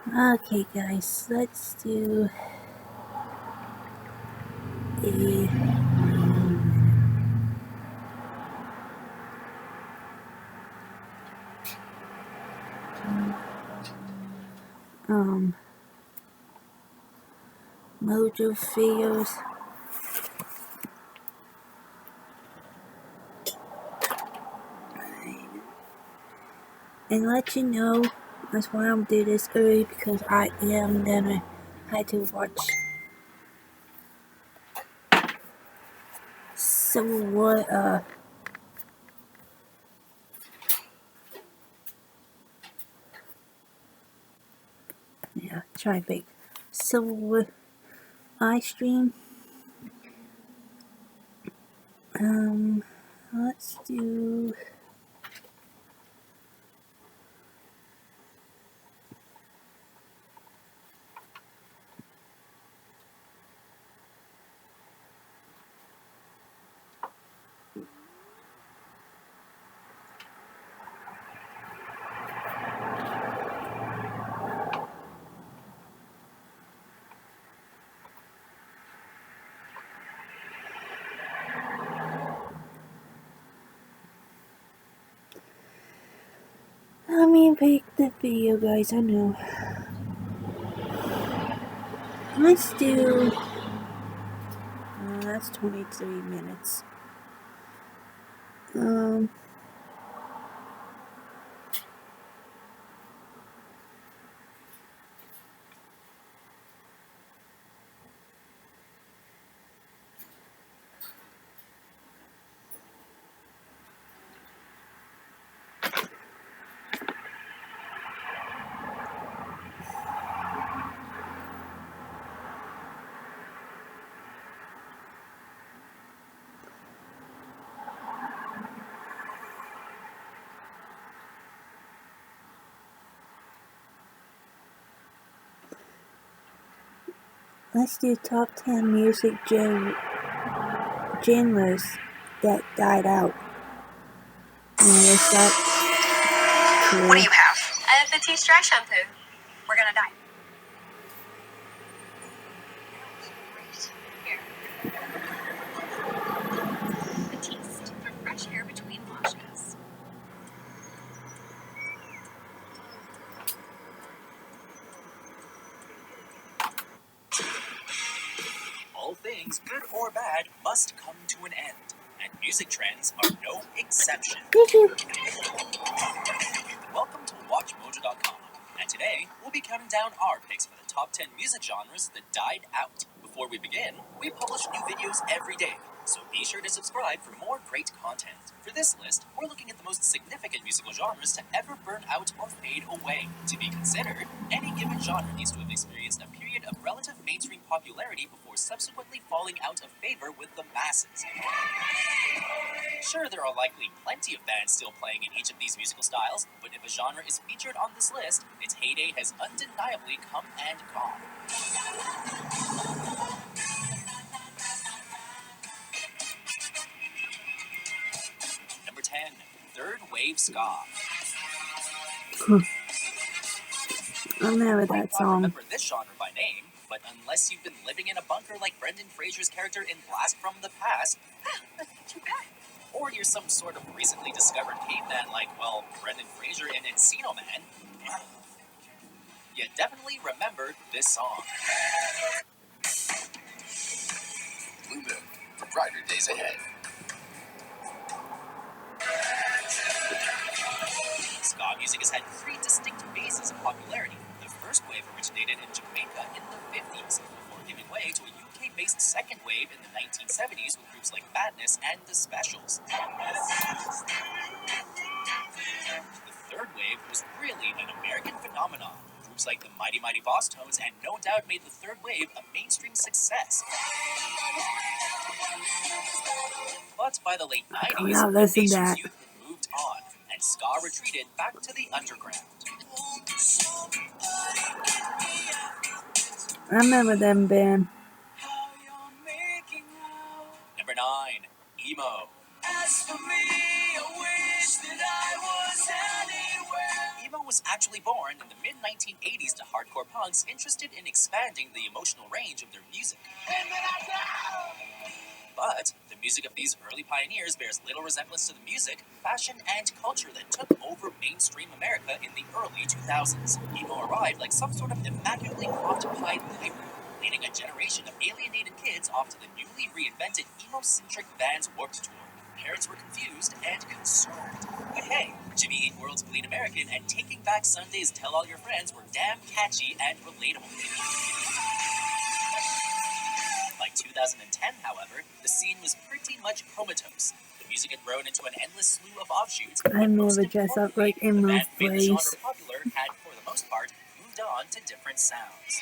Okay, guys, let's do a um Mojo videos and let you know that's why I'm doing this early because I am gonna have to watch Civil War. Yeah, try to make Civil War live stream. Um, let's do. Let me make the video, guys. I know. Let's do. That's 23 minutes. Um. Let's do top 10 music genres that died out. And is that cool? What do you have? I have Batiste dry shampoo. We're gonna die. Here. Batiste for fresh hair between washes. All things, good or bad, must come to an end, and music trends are no exception. Welcome to WatchMojo.com, and today we'll be counting down our picks for the top 10 music genres that died out. Before we begin, we publish new videos every day, so be sure to subscribe for more great content. For this list, we're looking at the most significant musical genres to ever burn out or fade away. To be considered, any given genre needs to have experienced a period of relative mainstream popularity before subsequently falling out of favor with the masses. Sure, there are likely plenty of bands still playing in each of these musical styles, but if a genre is featured on this list, its heyday has undeniably come and gone. Number 10, Third Wave Ska. I remember You might that not song. remember this genre by name, but unless you've been living in a bunker like Brendan Fraser's character in Blast from the Past, Too bad. or you're some sort of recently discovered caveman like, well, Brendan Fraser in Encino Man, you definitely remember this song. Blue Moon, for brighter days ahead. Ska music has had three distinct phases of popularity. The first wave originated in Jamaica in the 50s, before giving way to a UK-based second wave in the 1970s with groups like Madness and The Specials. The third wave was really an American phenomenon. Groups like the Mighty Mighty Boss Tones and No Doubt made the third wave a mainstream success. But by the late 90s, now the listen to nation's that. youth had moved on, and ska retreated back to the underground. I remember them band. Number 9, Emo. Emo was actually born in the mid-1980s to hardcore punks interested in expanding the emotional range of their music. But the music of these early pioneers bears little resemblance to the music, fashion, and culture that took over mainstream America in the early 2000s. Emo arrived like some sort of immaculately cropped Pied Piper, leading a generation of alienated kids off to the newly reinvented emo-centric Vans Warped Tour. Parents were confused and concerned. But hey, Jimmy Eat World's Bleed American and Taking Back Sunday's Tell All Your Friends were damn catchy and relatable. By 2010, however, the scene was pretty much comatose. The music had grown into an endless slew of offshoots, I but most never dress up importantly, like the emo band who made the genre please. popular had, for the most part, moved on to different sounds.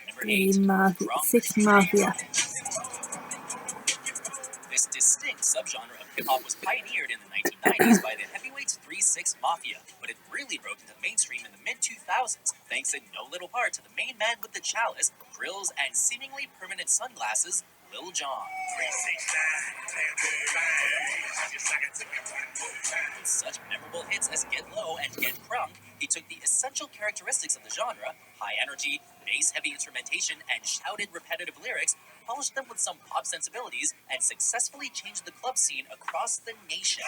Number 8, Six Mafia. This distinct subgenre of hip-hop was pioneered in the 1990s by the heavyweights 3-6 Mafia, but it really broke into the mainstream in the mid-2000s, thanks in no little part to the main man with the chalice, grills, and seemingly permanent sunglasses, Lil Jon. With such memorable hits as Get Low and Get Crunk, he took the essential characteristics of the genre, high energy, bass-heavy instrumentation, and shouted repetitive lyrics, polished them with some pop sensibilities, and successfully changed the club scene across the nation.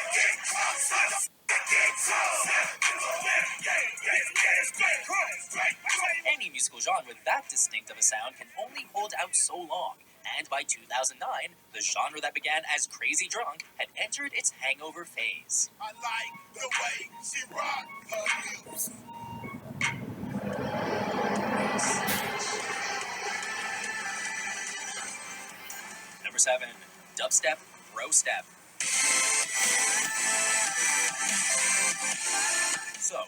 Any musical genre with that distinct of a sound can only hold out so long, and by 2009, the genre that began as Crazy Drunk had entered its hangover phase. I like the way she rock her music. Number 7, dubstep, bro step. So,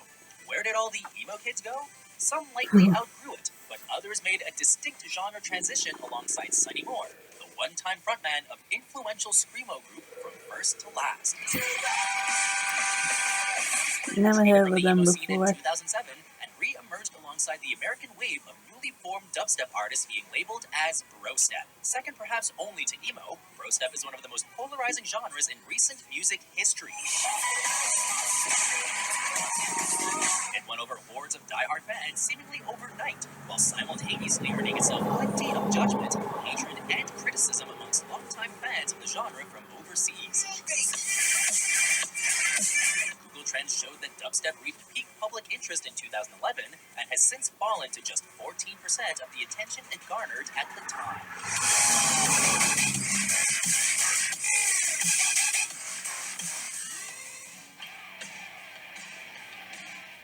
where did all the emo kids go? Some likely outgrew it, but others made a distinct genre transition alongside Sonny Moore, the one-time frontman of influential screamo group From First to Last. Never Retreated heard from of the emo them scene in before. 2007 and re-emerged alongside the American wave of newly formed dubstep artists being labeled as brostep. Second perhaps only to emo, brostep is one of the most polarizing genres in recent music history. It won over hordes of die-hard fans seemingly overnight, while simultaneously earning itself plenty of judgment, hatred, and criticism amongst longtime fans of the genre from overseas. Google Trends showed that dubstep reached peak public interest in 2011 and has since fallen to just 14% of the attention it garnered at the time.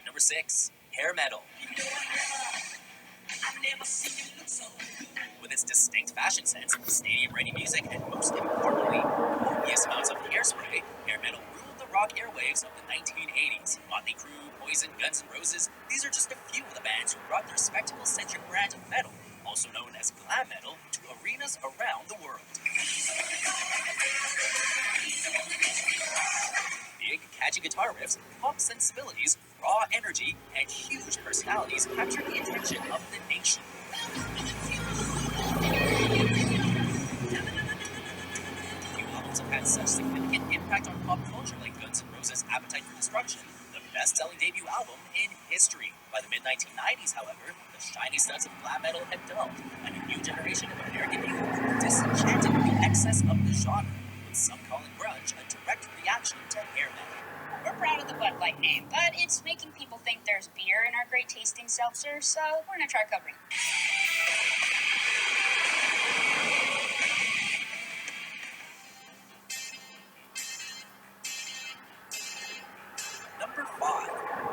Number 6, hair metal. With its distinct fashion sense, stadium-ready music, and most importantly, copious amounts of hairspray, hair metal ruled the rock airwaves of the 1980s. Motley Crue, Poison, Guns N' Roses, these are just a few of the bands who brought their spectacle-centric brand of metal, also known as glam metal, to arenas around the world. Big, catchy guitar riffs, pop sensibilities, raw energy, and huge personalities captured the attention of the nation. Few albums have had such significant impact on pop culture like Guns N' Roses' Appetite for Destruction, the best-selling debut album in history. By the mid-1990s, however, the shiny studs of glam metal had dulled, and a new generation of American youth were disenchanted with the excess of the genre, with some calling grunge a direct reaction to hair metal. We're proud of the Bud Light name, but it's making people think there's beer in our great tasting seltzer, so we're gonna try covering it. Number 5,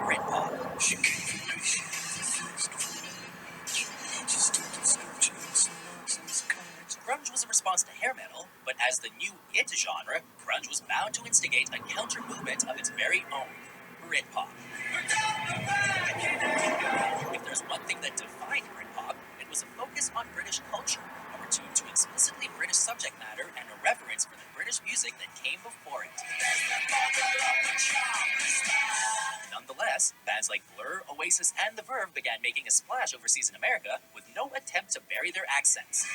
Britpop. Grunge was a response to hair metal, but as the new it genre, grunge was bound to instigate a counter-movement of its very own, Britpop. If there's one thing that defined Britpop, it was a focus on British culture, a tuned to explicitly British subject matter and a reverence for the British music that came before it. Nonetheless, bands like Blur, Oasis, and The Verve began making a splash overseas in America with no attempt to bury their accents.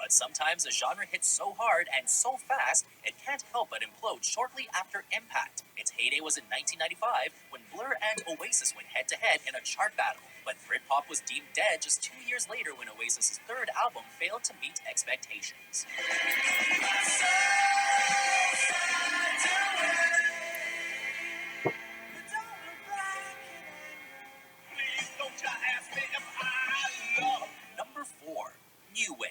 But sometimes a genre hits so hard and so fast, it can't help but implode shortly after impact. Its heyday was in 1995 when Blur and Oasis went head-to-head in a chart battle. But Britpop was deemed dead just 2 years later when Oasis's third album failed to meet expectations. Please don't you ask me if I love. Number 4. New Wave.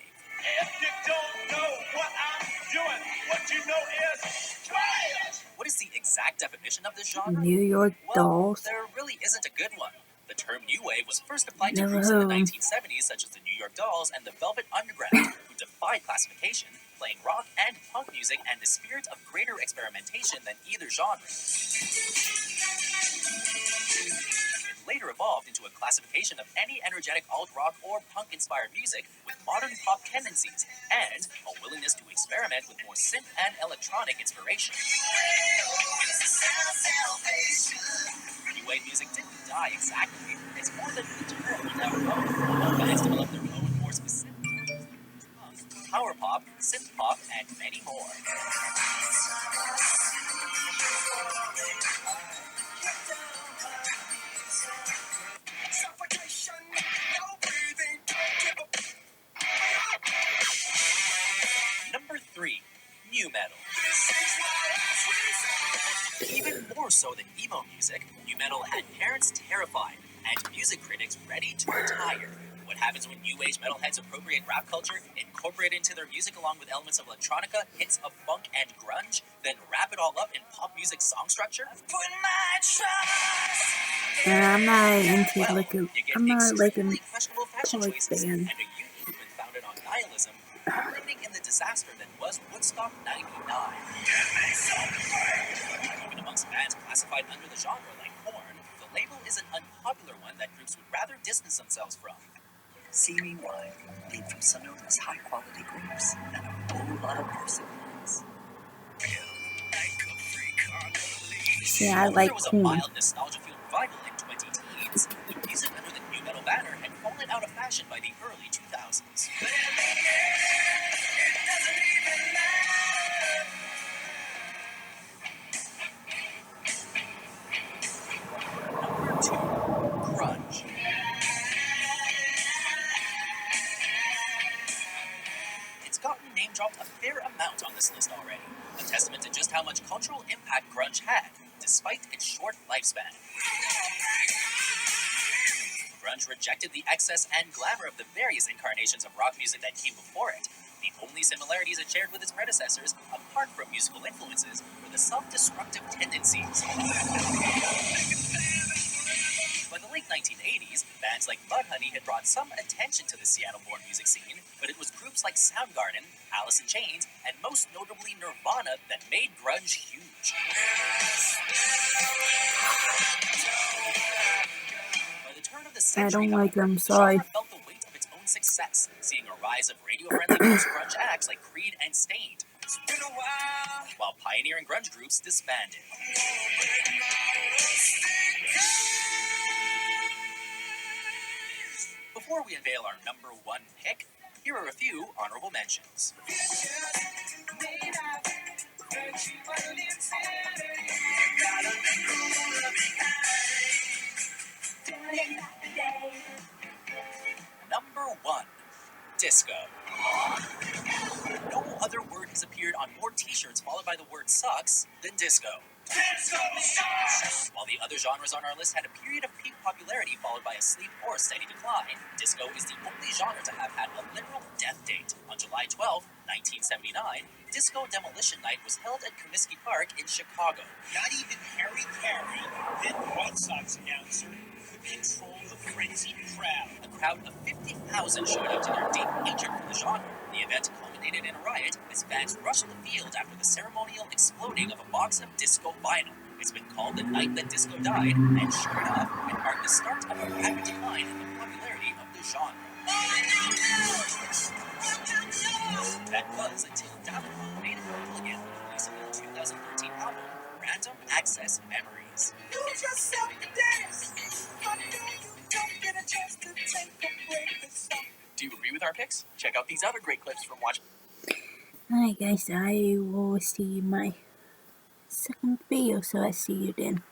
If you don't know what I'm doing, what you know is trash. What is the exact definition of this genre? New York Well, Dolls. there really isn't a good one. The term New Wave was first applied to Never groups in the heard 'em. 1970s such as the New York Dolls and the Velvet Underground, who defied classification, playing rock and punk music and the spirit of greater experimentation than either genre. It later evolved into a classification of any energetic alt-rock or punk-inspired music with modern pop tendencies and a willingness to experiment with more synth and electronic inspiration. New Wave music didn't die exactly. It's more than the term we now know. Bands developed their own more specific terms like punk, power pop, synth pop, and many more. Suffocation, no breathing, don't give a. Number 3. New Metal. This is my last resort. Even more so than emo music, new metal had parents terrified and music critics ready to retire. What happens when new age metalheads appropriate rap culture, incorporate it into their music along with elements of electronica, hits of funk and grunge, then wrap it all up in pop music song structure? And I'm not into like a, You get I'm not like a extremely questionable fashion punk choices band. and a youth movement founded on nihilism, culminating in the disaster that was Woodstock '99. Even amongst bands classified under the genre like Korn, the label is an unpopular one that groups would rather distance themselves from. CMY came from some known as high-quality groups and a whole lot of perseverance. See, I Although like there was a Korn. mild nostalgia-fueled revival in 2010s, the music under the new metal banner had fallen out of fashion by the early 2000s. Number 2. Grunge. It's gotten name-dropped a fair amount on this list already, a testament to just how much cultural impact grunge had, despite its short lifespan. Grunge rejected the excess and glamour of the various incarnations of rock music that came before it. The only similarities it shared with its predecessors, apart from musical influences, were the self-destructive tendencies. By the late 1980s, bands like Mudhoney had brought some attention to the Seattle-born music scene, but it was groups like Soundgarden, Alice in Chains, and most notably Nirvana that made grunge huge. By the turn of the I century, don't like however, them, the sorry. genre felt the weight of its own success, seeing a rise of radio-friendly post-grunge acts like Creed and Stained, while pioneering grunge groups disbanded. Before we unveil our number 1 pick, here are a few honorable mentions. Number 1. Disco. No other word has appeared on more t-shirts followed by the word sucks than disco. While the other genres on our list had a period of peak popularity followed by a sleep or steady decline, disco is the only genre to have had a literal death date. On July 12, 1979, Disco Demolition Night was held at Comiskey Park in Chicago. Not even Harry Carey, then White Sox announcer, could control the frenzied crowd. A crowd of 50,000 showed up to their deep hatred for the genre. The event culminated in a riot as fans rushed the field after the ceremonial exploding of a box of disco vinyl. It's been called the night that disco died, and sure enough, it marked the start of a rapid decline in the popularity of the genre. That was a Tim Davenport native vocal again, releasing their 2013 album, Random Access Memories. Lose yourself to dance. I know you don't get a chance to take a break this summer. Do you agree with our picks? Check out these other great clips from Watch. Alright guys, I will see you in my second video, so I see you then.